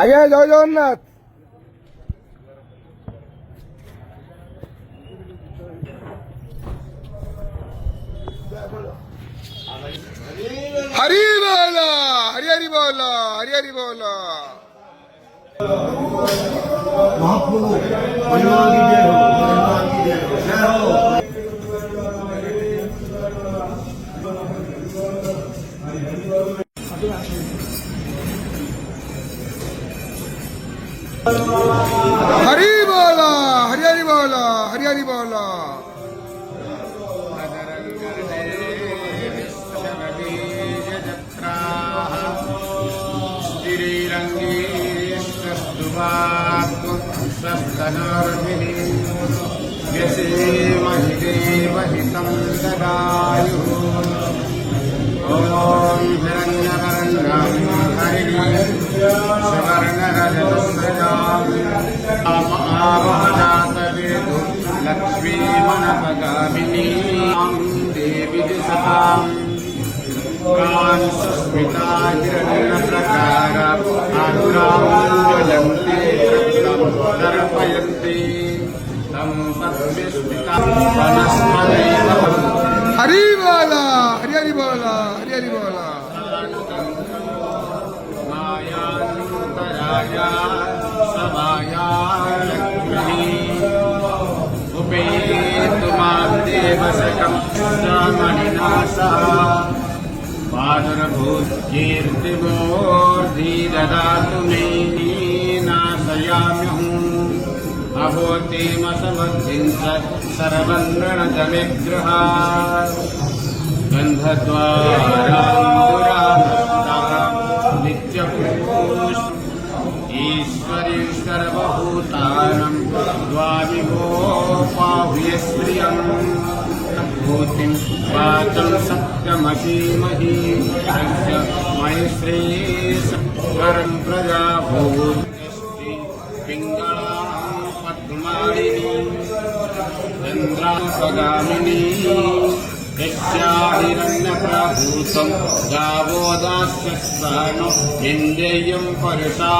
ଆଜ୍ଞା ଜୟ ଜଗନ୍ନାଥ। हरि बोला हरि हरि बोला हरि हरि बोला। महाप्रभु हनुमान की जय हो, हनुमान की जय हो, जय हो। हरि बोला हरि हरि बोला हरि हरि बोला। महिदेवहितं ददायुः। ॐ हिरण्यवर्णं हरिणीं सुवर्णरजतस्रजां आवहजातवेदो लक्ष्मीमनपगामिनीं देवी सतां कांसस्मिता हिरण्यप्रकार आर्द्रां ज्वलन्ति रक्तं दर्पयन्ति तं पद्मस्मिता वनस्पतयः। हरि बोला हरि हरि बोला हरि हरि बोला। मायान्तराया समाया लक्ष्मी उपेतु मां देवसकं श्रावणिना सह पादुर्भूत्कीर्तिमूर्धि ददातु मे नाशयाम्यहम् अहोतिमसमद्धिं सर्वन्नणतविग्रहा गन्धद्वारां नित्यपुरुष ईश्वरी सर्वभूतानं द्वाविभोपाहुय श्रियम् भूतिं वाचं सत्यमसीमहि तस्य मयि श्रेयः परं प्रजाभूतिष्ठि पिङ्गळां पद्मालिनी चन्द्रापगामिनी यस्या हिरण्यप्रभूतं गावो दास्यस्वानो इन्द्रियं परसा।